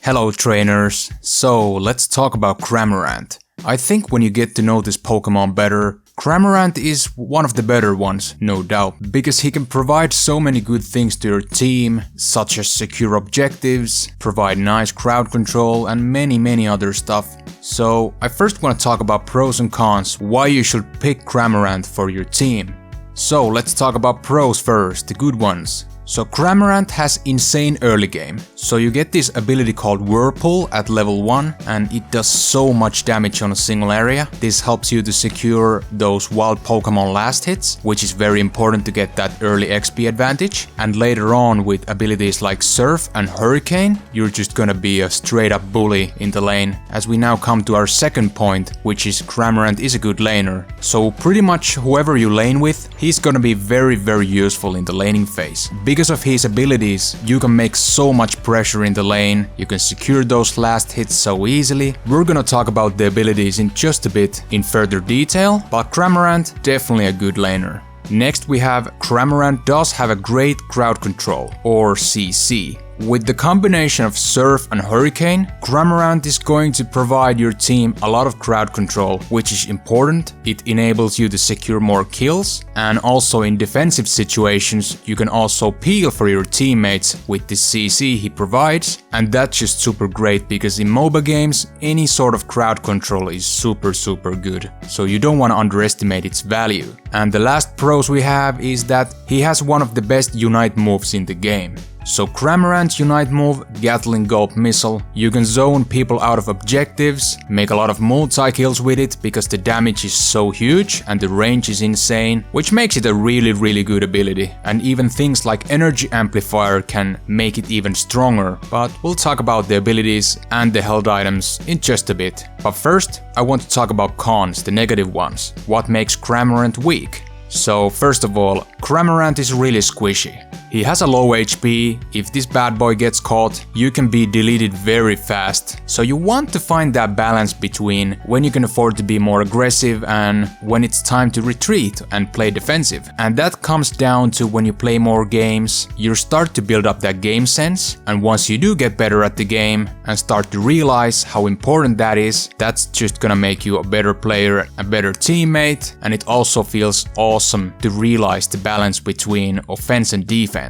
Hello trainers, so let's talk about Cramorant. I think when you get to know this Pokemon better, Cramorant is one of the better ones, no doubt, because he can provide so many good things to your team, such as secure objectives, provide nice crowd control and many other stuff. So I first want to talk about pros and cons, why you should pick Cramorant for your team. So let's talk about pros first, the good ones. So Cramorant has insane early game, so you get this ability called Whirlpool at level 1 and it does so much damage on a single area. This helps you to secure those wild Pokemon last hits, which is very important to get that early XP advantage. And later on with abilities like Surf and Hurricane, you're just gonna be a straight up bully in the lane. As we now come to our second point, which is Cramorant is a good laner. So pretty much whoever you lane with, he's gonna be very useful in the laning phase. Because of his abilities, you can make so much pressure in the lane, you can secure those last hits so easily. We're gonna talk about the abilities in just a bit in further detail, but Cramorant definitely a good laner. Next we have Cramorant does have a great crowd control, or CC. With the combination of Surf and Hurricane, Cramorant is going to provide your team a lot of crowd control, which is important. It enables you to secure more kills, and also in defensive situations you can also peel for your teammates with the CC he provides, and that's just super great because in MOBA games any sort of crowd control is super good, so you don't want to underestimate its value. And the last pros we have is that he has one of the best Unite moves in the game. So Cramorant's Unite move, Gatling Gulp Missile, you can zone people out of objectives, make a lot of multi-kills with it because the damage is so huge and the range is insane, which makes it a really good ability. And even things like Energy Amplifier can make it even stronger, but we'll talk about the abilities and the held items in just a bit. But first, I want to talk about cons, the negative ones. What makes Cramorant weak? So first of all, Cramorant is really squishy. He has a low HP, if this bad boy gets caught, you can be deleted very fast. So you want to find that balance between when you can afford to be more aggressive and when it's time to retreat and play defensive. And that comes down to when you play more games, you start to build up that game sense, and once you do get better at the game and start to realize how important that is, that's just gonna make you a better player, a better teammate, and it also feels awesome to realize the balance between offense and defense.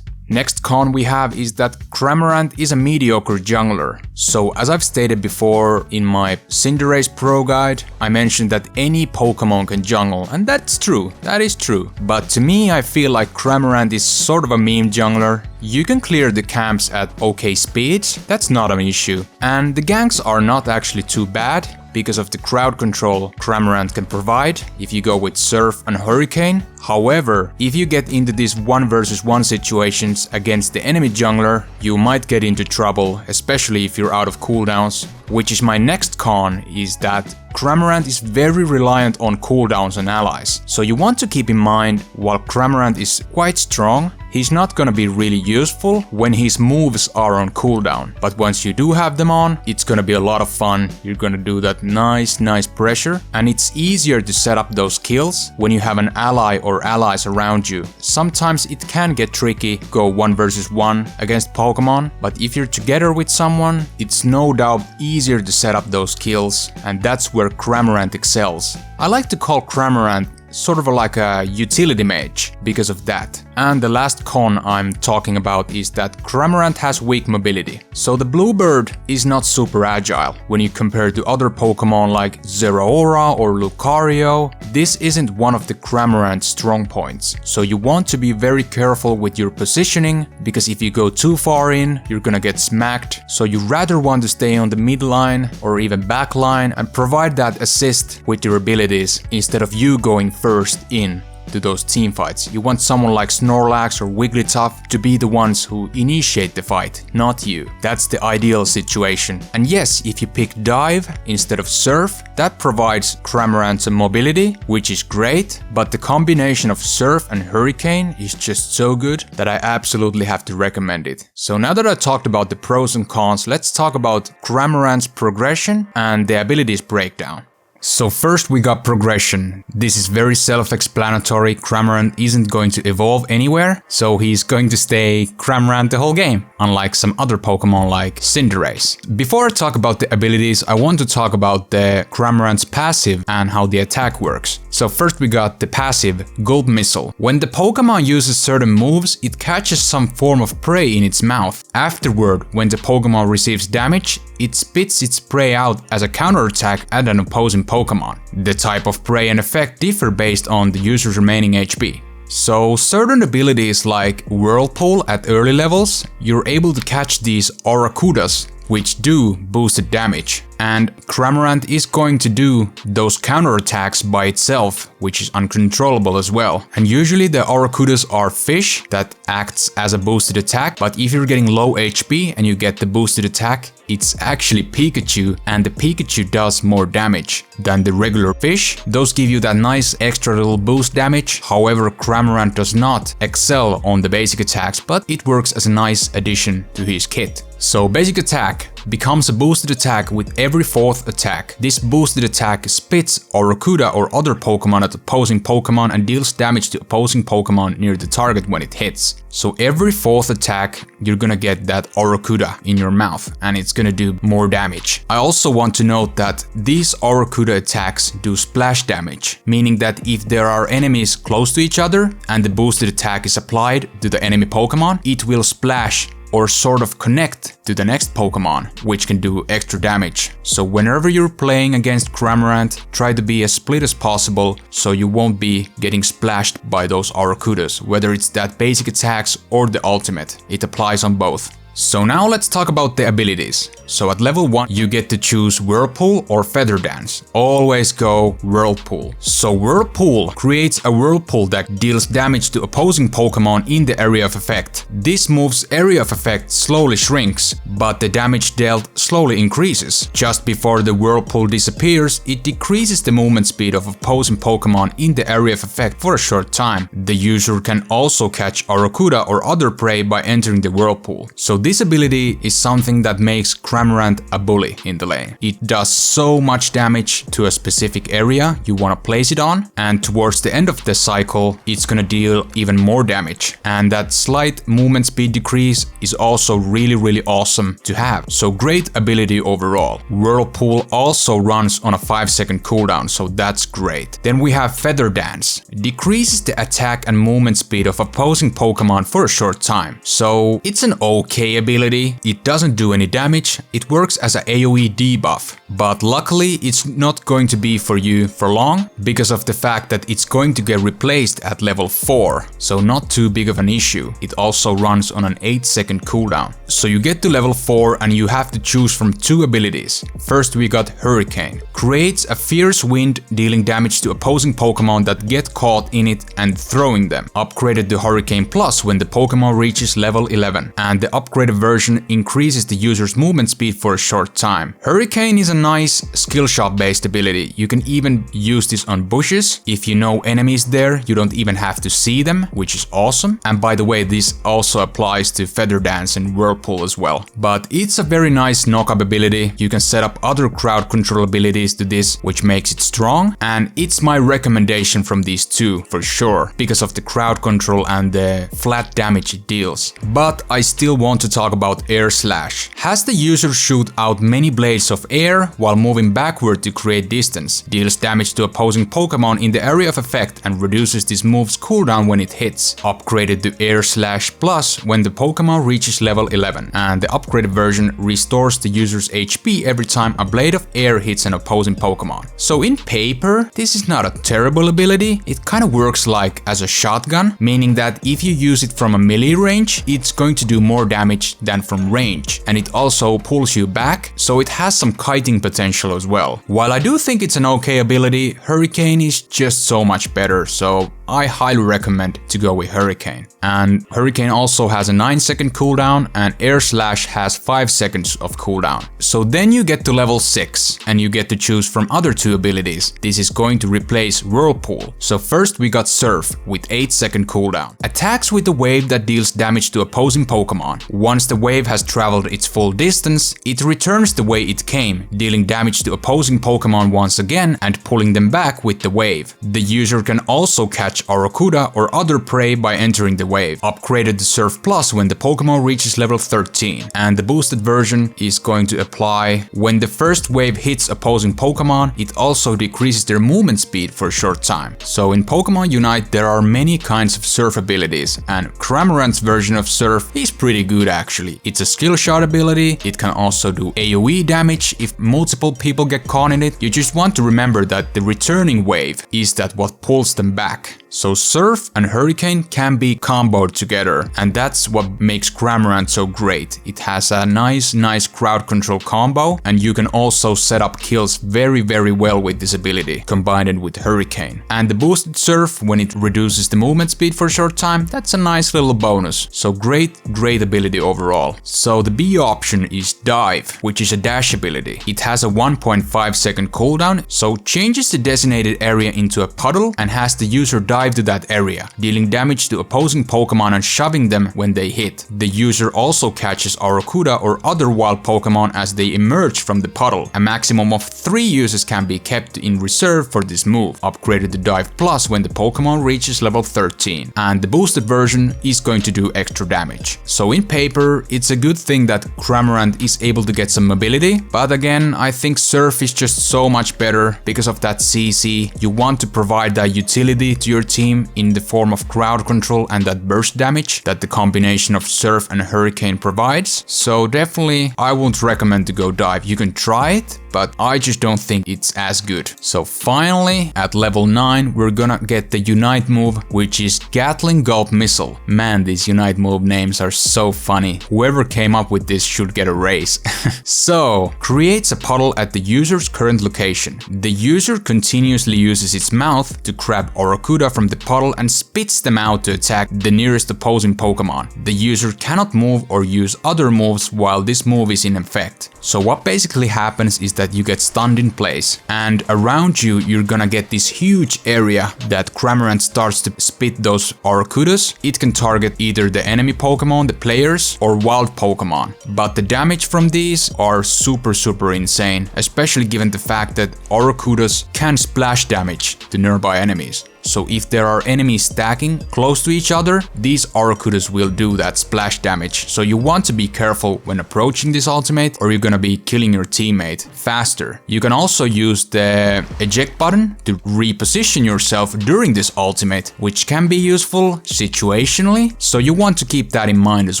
Next con we have is that Cramorant is a mediocre jungler. So as I've stated before in my Cinderace Pro Guide, I mentioned that any Pokemon can jungle, and that's true, that is true. But to me I feel like Cramorant is sort of a meme jungler. You can clear the camps at okay speeds, that's not an issue. And the ganks are not actually too bad, because of the crowd control Cramorant can provide if you go with Surf and Hurricane. However, if you get into these 1 versus 1 situations against the enemy jungler, you might get into trouble, especially if you're out of cooldowns. Which is my next con, is that Cramorant is very reliant on cooldowns and allies. So you want to keep in mind, while Cramorant is quite strong, he's not gonna be really useful when his moves are on cooldown. But once you do have them on, it's gonna be a lot of fun. You're gonna do that nice pressure, and it's easier to set up those kills when you have an ally or allies around you. Sometimes it can get tricky, go 1 versus 1 against Pokemon, but if you're together with someone, it's no doubt easier to set up those kills, and that's where Cramorant excels. I like to call Cramorant sort of like a utility mage because of that. And the last con I'm talking about is that Cramorant has weak mobility. So the Bluebird is not super agile when you compare to other Pokemon like Zeraora or Lucario. This isn't one of the Cramorant's strong points. So you want to be very careful with your positioning, because if you go too far in, you're gonna get smacked. So you rather want to stay on the mid line or even back line and provide that assist with your abilities instead of you going first in to those team fights. You want someone like Snorlax or Wigglytuff to be the ones who initiate the fight, not you. That's the ideal situation. And yes, if you pick Dive instead of Surf, that provides Cramorant some mobility, which is great, but the combination of Surf and Hurricane is just so good that I absolutely have to recommend it. So now that I talked about the pros and cons, let's talk about Cramorant's progression and the abilities breakdown. So first we got progression. This is very self-explanatory. Cramorant isn't going to evolve anywhere, so he's going to stay Cramorant the whole game, unlike some other Pokemon like Cinderace. Before I talk about the abilities, I want to talk about the Cramorant's passive and how the attack works. So first we got the passive, Gulp Missile. When the Pokemon uses certain moves, it catches some form of prey in its mouth. Afterward, when the Pokemon receives damage, it spits its prey out as a counterattack at an opposing Pokemon. The type of prey and effect differ based on the user's remaining HP. So certain abilities like Whirlpool at early levels, you're able to catch these Oracudas, which do boosted damage. And Cramorant is going to do those counterattacks by itself, which is uncontrollable as well. And usually the Oracudas are fish that acts as a boosted attack, but if you're getting low HP and you get the boosted attack, it's actually Pikachu, and the Pikachu does more damage than the regular fish. Those give you that nice extra little boost damage. However, Cramorant does not excel on the basic attacks, but it works as a nice addition to his kit. So basic attack becomes a boosted attack with every fourth attack. This boosted attack spits Oracuda or other Pokemon at opposing Pokemon and deals damage to opposing Pokemon near the target when it hits. So every fourth attack you're gonna get that Oracuda in your mouth and it's gonna do more damage. I also want to note that these Oracuda attacks do splash damage, meaning that if there are enemies close to each other and the boosted attack is applied to the enemy Pokemon, it will splash or sort of connect to the next Pokemon, which can do extra damage. So whenever you're playing against Cramorant, try to be as split as possible so you won't be getting splashed by those Oracudas, whether it's that basic attacks or the ultimate. It applies on both. So now let's talk about the abilities. So at level 1 you get to choose Whirlpool or Feather Dance. Always go Whirlpool. So Whirlpool creates a Whirlpool that deals damage to opposing Pokemon in the area of effect. This move's area of effect slowly shrinks, but the damage dealt slowly increases. Just before the Whirlpool disappears, it decreases the movement speed of opposing Pokemon in the area of effect for a short time. The user can also catch Oracuda or other prey by entering the Whirlpool. So this ability is something that makes Cramorant a bully in the lane. It does so much damage to a specific area you want to place it on, and towards the end of the cycle it's gonna deal even more damage. And that slight movement speed decrease is also really awesome to have. So great ability overall. Whirlpool also runs on a 5-second cooldown, so that's great. Then we have Feather Dance. Decreases the attack and movement speed of opposing Pokemon for a short time. So it's an okay ability. It doesn't do any damage. It works as a AoE debuff. But luckily it's not going to be for you for long because of the fact that it's going to get replaced at level 4. So not too big of an issue. It also runs on an 8-second cooldown. So you get to level 4 and you have to choose from 2 abilities. First we got Hurricane. Creates a fierce wind dealing damage to opposing Pokemon that get caught in it and throwing them. Upgraded to Hurricane Plus when the Pokemon reaches level 11. And the upgraded version increases the user's movement speed for a short time. Hurricane is a nice skill shot based ability. You can even use this on bushes. If you know enemies there, you don't even have to see them, which is awesome. And by the way, this also applies to Feather Dance and Whirlpool as well. But it's a very nice knock-up ability. You can set up other crowd control abilities to this, which makes it strong. And it's my recommendation from these two for sure, because of the crowd control and the flat damage it deals. But I still want to talk about Air Slash. Has the user shoot out many blades of air while moving backward to create distance. Deals damage to opposing Pokemon in the area of effect and reduces this move's cooldown when it hits. Upgraded to Air Slash Plus when the Pokemon reaches level 11. And the upgraded version restores the user's HP every time a blade of air hits an opposing Pokemon. So in paper, this is not a terrible ability. It kind of works like as a shotgun, meaning that if you use it from a melee range, it's going to do more damage than from range. And it also pulls you back, so it has some kiting potential as well. While I do think it's an okay ability, Hurricane is just so much better, so I highly recommend to go with Hurricane. And Hurricane also has a 9-second cooldown and Air Slash has 5 seconds of cooldown. So then you get to level 6 and you get to choose from other 2 abilities. This is going to replace Whirlpool. So first we got Surf with 8-second cooldown. Attacks with a wave that deals damage to opposing Pokemon. Once the wave has traveled its full distance, it returns the way it came, dealing damage to opposing Pokemon once again and pulling them back with the wave. The user can also catch Arrokuda or other prey by entering the wave. Upgraded to Surf Plus when the Pokemon reaches level 13. And the boosted version is going to apply when the first wave hits opposing Pokemon. It also decreases their movement speed for a short time. So in Pokemon Unite there are many kinds of Surf abilities, and Cramorant's version of Surf is pretty good actually. It's a skill shot ability, it can also do AoE damage if multiple people get caught in it. You just want to remember that the returning wave is that what pulls them back. So Surf and Hurricane can be comboed together, and that's what makes Cramorant so great. It has a nice crowd control combo, and you can also set up kills very well with this ability, combined with Hurricane. And the boosted Surf, when it reduces the movement speed for a short time, that's a nice little bonus. So great ability overall. So the B option is Dive, which is a dash ability. It has a 1.5 second cooldown, so changes the designated area into a puddle and has the user dive to that area, dealing damage to opposing Pokemon and shoving them when they hit. The user also catches Arrokuda or other wild Pokemon as they emerge from the puddle. A maximum of 3 uses can be kept in reserve for this move. Upgraded to Dive Plus when the Pokemon reaches level 13. And the boosted version is going to do extra damage. So in paper, it's a good thing that Cramorant is able to get some mobility, but again, I think Surf is just so much better because of that CC. You want to provide that utility to your team in the form of crowd control and that burst damage that the combination of Surf and Hurricane provides. So definitely I won't recommend to go Dive. You can try it, but I just don't think it's as good. So finally, at level 9, we're gonna get the Unite move, which is Gatling Gulp Missile. Man, these Unite move names are so funny. Whoever came up with this should get a raise. So, creates a puddle at the user's current location. The user continuously uses its mouth to grab Arrokuda from the puddle and spits them out to attack the nearest opposing Pokemon. The user cannot move or use other moves while this move is in effect. So what basically happens is that you get stunned in place, and around you you're gonna get this huge area that Cramorant starts to spit those Arrokudas. It can target either the enemy Pokemon, the players, or wild Pokemon. But the damage from these are super insane, especially given the fact that Arrokudas can splash damage to nearby enemies. So if there are enemies stacking close to each other, these Arrokudas will do that splash damage. So you want to be careful when approaching this ultimate, or you're gonna be killing your teammate faster. You can also use the eject button to reposition yourself during this ultimate, which can be useful situationally. So you want to keep that in mind as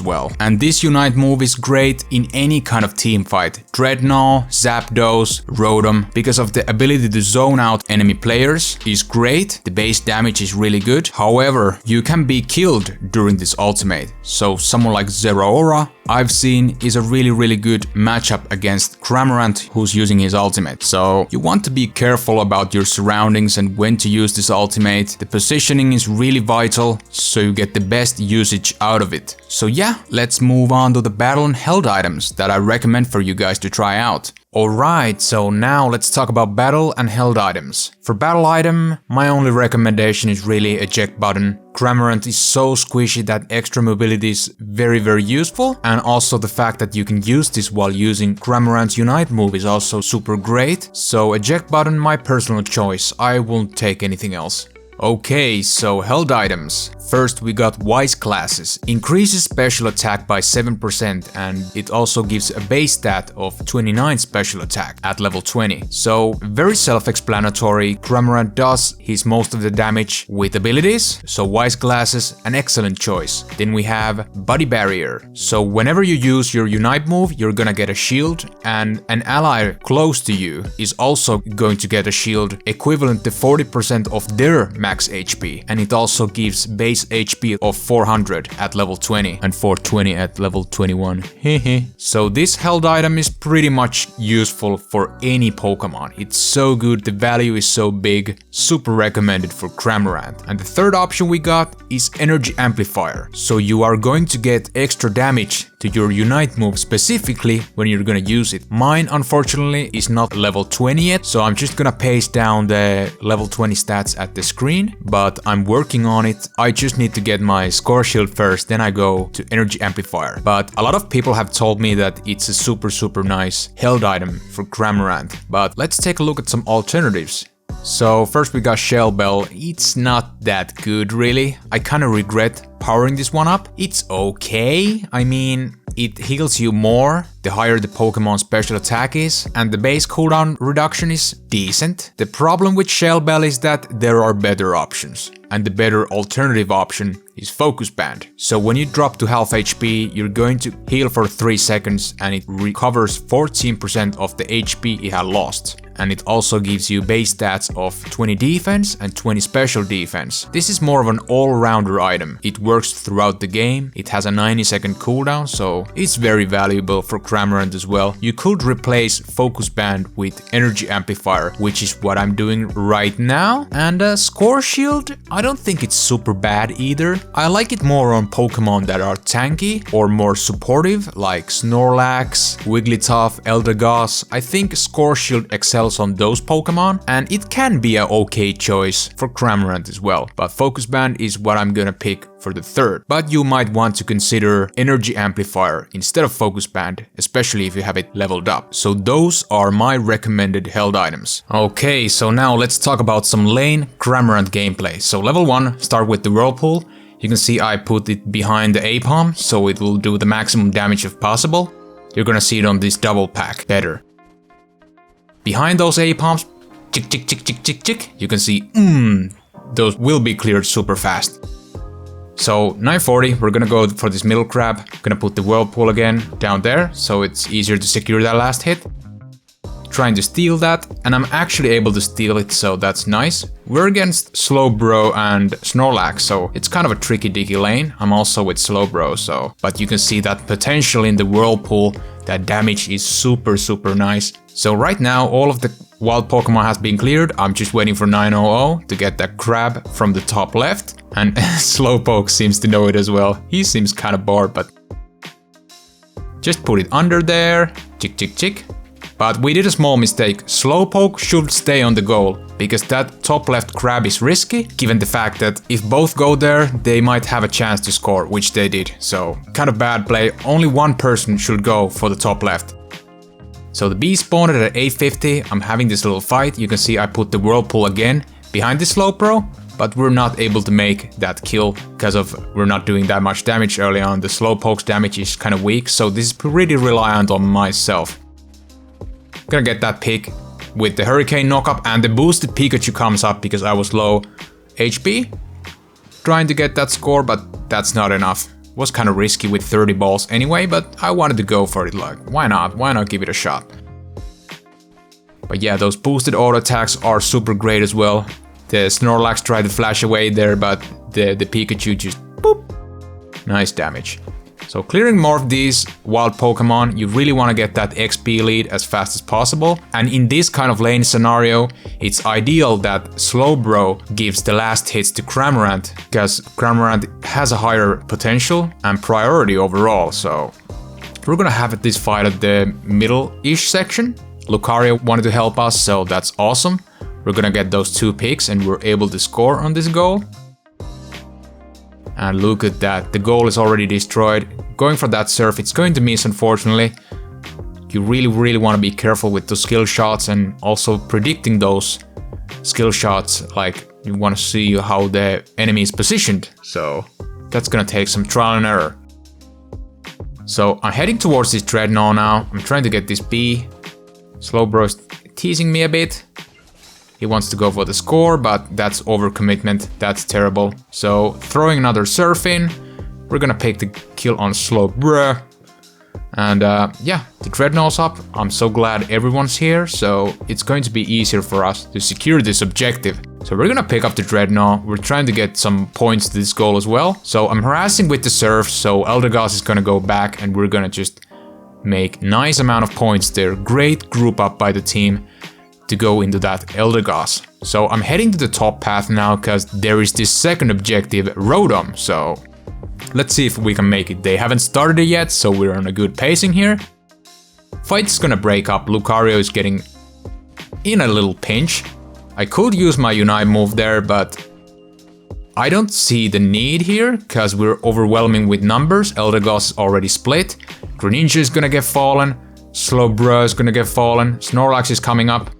well. And this Unite move is great in any kind of team fight. Dreadnought, Zapdos, Rotom, because of the ability to zone out enemy players is great. The base damage is really good. However, you can be killed during this ultimate. So someone like Zeraora, I've seen, is a really good matchup against Cramorant, who's using his ultimate. So you want to be careful about your surroundings and when to use this ultimate. The positioning is really vital, so you get the best usage out of it. So yeah, let's move on to the battle and held items that I recommend for you guys to try out. Alright, so now let's talk about battle and held items. For battle item, my only recommendation is really eject button. Cramorant is so squishy that extra mobility is very useful, and also the fact that you can use this while using Cramorant's Unite move is also super great. So eject button, my personal choice. I won't take anything else. Okay, so held items. First we got Wise classes. Increases special attack by 7% and it also gives a base stat of 29 special attack at level 20. So very self-explanatory. Cramorant does his most of the damage with abilities, so Wise classes, an excellent choice. Then we have Body Barrier. So whenever you use your Unite move, you're gonna get a shield, and an ally close to you is also going to get a shield equivalent to 40% of their max HP, and it also gives base base HP of 400 at level 20 and 420 at level 21. Hehe. So this held item is pretty much useful for any Pokemon. It's so good, the value is so big, super recommended for Cramorant. And the third option we got is Energy Amplifier. So you are going to get extra damage to your Unite move specifically when you're gonna use it. Mine unfortunately is not level 20 yet, so I'm just gonna paste down the level 20 stats at the screen, but I'm working on it. I just need to get my score shield first, then I go to Energy Amplifier. But a lot of people have told me that it's a super nice held item for Cramorant. But let's take a look at some alternatives. So first we got Shell Bell. It's not that good really. I kinda regret powering this one up. It's okay. I mean, it heals you more the higher the Pokemon's special attack is, and the base cooldown reduction is decent. The problem with Shell Bell is that there are better options, and the better alternative option is Focus Band. So when you drop to half HP, you're going to heal for 3 seconds and it recovers 14% of the HP it had lost. And it also gives you base stats of 20 defense and 20 special defense. This is more of an all-rounder item. It works throughout the game, it has a 90-second cooldown, so it's very valuable for Cramorant as well. You could replace Focus Band with Energy Amplifier, which is what I'm doing right now. And Score Shield, I don't think it's super bad either. I like it more on Pokemon that are tanky or more supportive, like Snorlax, Wigglytuff, Eldegoss. I think Score Shield excels on those Pokemon, and it can be an okay choice for Cramorant as well. But Focus Band is what I'm gonna pick for the third. But you might want to consider Energy Amplifier instead of Focus Band, especially if you have it leveled up. So those are my recommended held items. Okay, so now let's talk about some lane Cramorant gameplay. So level 1, start with the Whirlpool. You can see I put it behind the A-Palm, so it will do the maximum damage if possible. You're gonna see it on this double pack better. Behind those A-Palms, chick chick chick chick chick chick, you can see, those will be cleared super fast. So 940, we're gonna go for this middle crab. Gonna put the Whirlpool again down there, so it's easier to secure that last hit. Trying to steal that, and I'm actually able to steal it, so that's nice. We're against Slowbro and Snorlax, so it's kind of a tricky dicky lane. I'm also with Slowbro, so... But you can see that potential in the Whirlpool, that damage is super nice. So right now, all of the wild Pokemon has been cleared. I'm just waiting for 900 to get that crab from the top left. And Slowpoke seems to know it as well. He seems kind of bored, but... Just put it under there. Chick chick chick. But we did a small mistake. Slowpoke should stay on the goal, because that top left crab is risky, given the fact that if both go there, they might have a chance to score, which they did. So, kind of bad play. Only one person should go for the top left. So the bee spawned at 850. I'm having this little fight. You can see I put the Whirlpool again behind the Slowbro, but we're not able to make that kill because of we're not doing that much damage early on. The Slowpoke's damage is kind of weak, so this is pretty reliant on myself. Gonna get that pick with the Hurricane knockup, and the boosted Pikachu comes up because I was low HP. Trying to get that score, but that's not enough. Was kind of risky with 30 balls anyway, but I wanted to go for it, like, why not? Why not give it a shot? But yeah, those boosted auto attacks are super great as well. The Snorlax tried to flash away there, but the Pikachu just boop. Nice damage. So clearing more of these wild Pokemon, you really want to get that XP lead as fast as possible. And in this kind of lane scenario, it's ideal that Slowbro gives the last hits to Cramorant, because Cramorant has a higher potential and priority overall. So we're gonna have this fight at the middle-ish section. Lucario wanted to help us, so that's awesome. We're gonna get those 2 picks and we're able to score on this goal. And look at that, the goal is already destroyed. Going for that surf, it's going to miss unfortunately. You really want to be careful with the skill shots and also predicting those skill shots. Like, you want to see how the enemy is positioned. So that's gonna take some trial and error. So I'm heading towards this Dreadnought now. I'm trying to get this bee. Slowbro's teasing me a bit. He wants to go for the score, but that's overcommitment. That's terrible. So throwing another surf in. We're gonna pick the kill on Slowbro. And yeah, the Dreadnought's up. I'm so glad everyone's here, so it's going to be easier for us to secure this objective. So we're gonna pick up the Dreadnought. We're trying to get some points to this goal as well. So I'm harassing with the Surf, so Eldegoss is gonna go back and we're gonna just make nice amount of points there. Great group up by the team to go into that Eldegoss. So I'm heading to the top path now because there is this second objective, Rotom. So let's see if we can make it. They haven't started it yet, so we're on a good pacing here. Fight's gonna break up. Lucario is getting in a little pinch. I could use my Unite move there, but I don't see the need here because we're overwhelming with numbers. Eldegoss is already split. Greninja is gonna get fallen. Slowbro is gonna get fallen. Snorlax is coming up.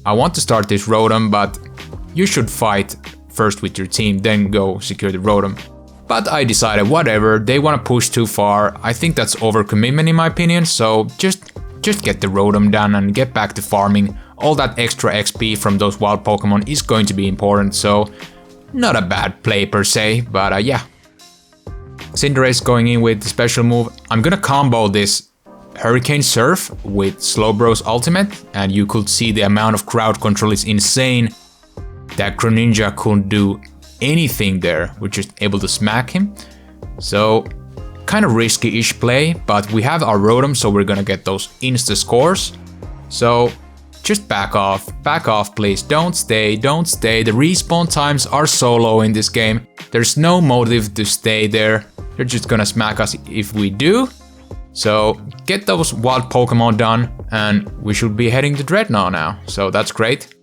I want to start this Rotom, but you should fight first with your team, then go secure the Rotom. But I decided whatever, they want to push too far. I think that's overcommitment in my opinion, so just get the Rotom done and get back to farming. All that extra XP from those wild Pokemon is going to be important, so not a bad play per se, but yeah. Cinderace going in with the special move. I'm gonna combo this Hurricane Surf with Slowbro's ultimate, and you could see the amount of crowd control is insane. That Greninja couldn't do anything there, we're just able to smack him. So kind of risky-ish play, but we have our Rotom, so we're gonna get those insta scores. So just back off please, don't stay. The respawn times are so low in this game, there's no motive to stay there. They're just gonna smack us if we do. So get those wild Pokemon done and we should be heading to Dreadnought now, so that's great.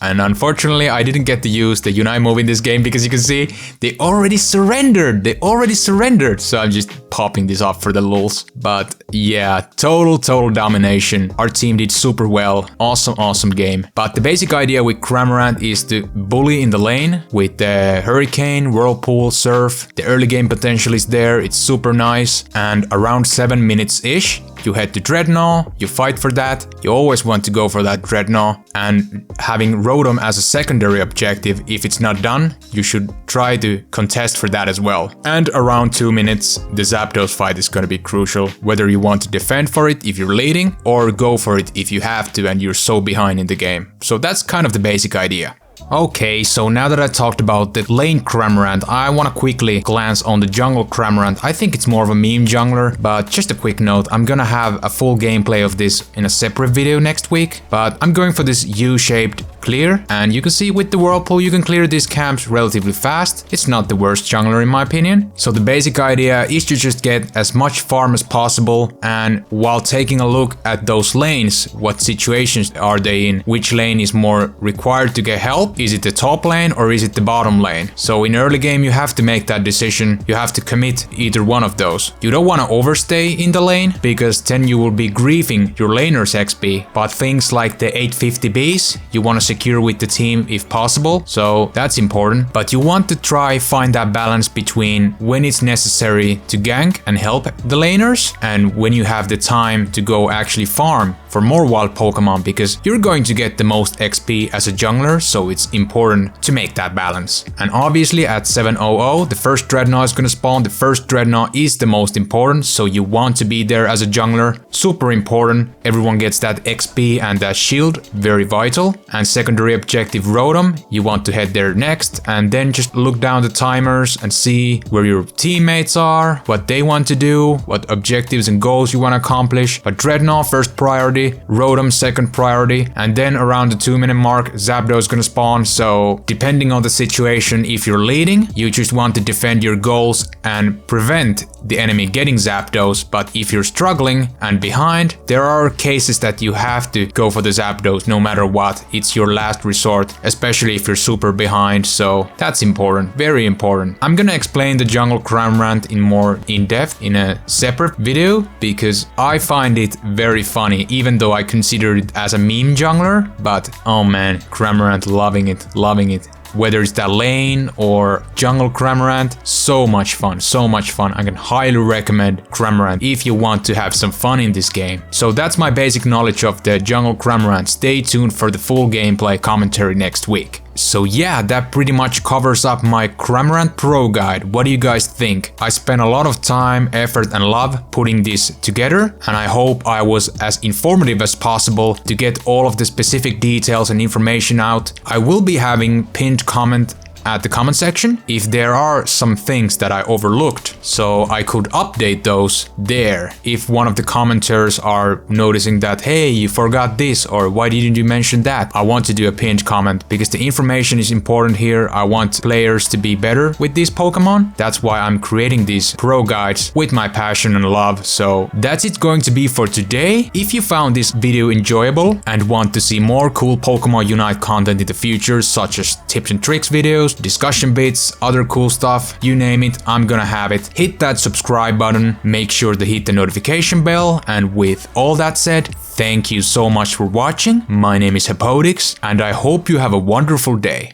And unfortunately I didn't get to use the Unite move in this game because you can see they already surrendered, so I'm just popping this up for the lulz. But yeah, total domination. Our team did super well, awesome game. But the basic idea with Cramorant is to bully in the lane with the Hurricane, Whirlpool, Surf. The early game potential is there, it's super nice, and around 7 minutes-ish you head to Dreadnought, you fight for that. You always want to go for that Dreadnought, and having Rotom as a secondary objective, if it's not done, you should try to contest for that as well. And around 2 minutes, the Zapdos fight is gonna be crucial, whether you want to defend for it if you're leading, or go for it if you have to and you're so behind in the game. So that's kind of the basic idea. Okay, so now that I talked about the lane Cramorant, I want to quickly glance on the jungle Cramorant. I think it's more of a meme jungler, but just a quick note, I'm gonna have a full gameplay of this in a separate video next week, but I'm going for this U-shaped clear, and you can see with the Whirlpool you can clear these camps relatively fast. It's not the worst jungler in my opinion. So the basic idea is to just get as much farm as possible, and while taking a look at those lanes, what situations are they in, which lane is more required to get help. Is it the top lane or is it the bottom lane? So in early game you have to make that decision, you have to commit either one of those. You don't want to overstay in the lane, because then you will be griefing your laner's XP, but things like the 850 Bs you want to secure with the team if possible, so that's important. But you want to try find that balance between when it's necessary to gank and help the laners, and when you have the time to go actually farm for more wild Pokemon, because you're going to get the most XP as a jungler, so it's important to make that balance. And obviously at 700 the first Dreadnought is gonna spawn. The first Dreadnought is the most important, so you want to be there as a jungler, super important. Everyone gets that XP and that shield, very vital. And secondary objective Rotom, you want to head there next, and then just look down the timers and see where your teammates are, what they want to do, what objectives and goals you want to accomplish. But Dreadnought first priority, Rotom second priority, and then around the 2 minute mark Zapdos is gonna spawn. So depending on the situation, if you're leading, you just want to defend your goals and prevent the enemy getting Zapdos, but if you're struggling and behind, there are cases that you have to go for the Zapdos no matter what. It's your last resort, especially if you're super behind, so that's important, very important. I'm gonna explain the jungle Cramorant in more in-depth in a separate video, because I find it very funny, even though I consider it as a meme jungler, but oh man, Cramorant, loving it. Whether it's that lane or jungle Cramorant, so much fun. I can highly recommend Cramorant if you want to have some fun in this game. So that's my basic knowledge of the jungle Cramorant. Stay tuned for the full gameplay commentary next week. So yeah, that pretty much covers up my Cramorant Pro Guide. What do you guys think? I spent a lot of time, effort and love putting this together, and I hope I was as informative as possible to get all of the specific details and information out. I will be having pinned comment at the comment section if there are some things that I overlooked, so I could update those there. If one of the commenters are noticing that, hey, you forgot this, or why didn't you mention that, I want to do a pinned comment because the information is important here. I want players to be better with these Pokemon. That's why I'm creating these pro guides with my passion and love. So that's it going to be for today. If you found this video enjoyable and want to see more cool Pokemon Unite content in the future, such as tips and tricks videos, discussion bits, other cool stuff, you name it, I'm gonna have it. Hit that subscribe button, make sure to hit the notification bell, and with all that said, thank you so much for watching. My name is Hepodix, and I hope you have a wonderful day.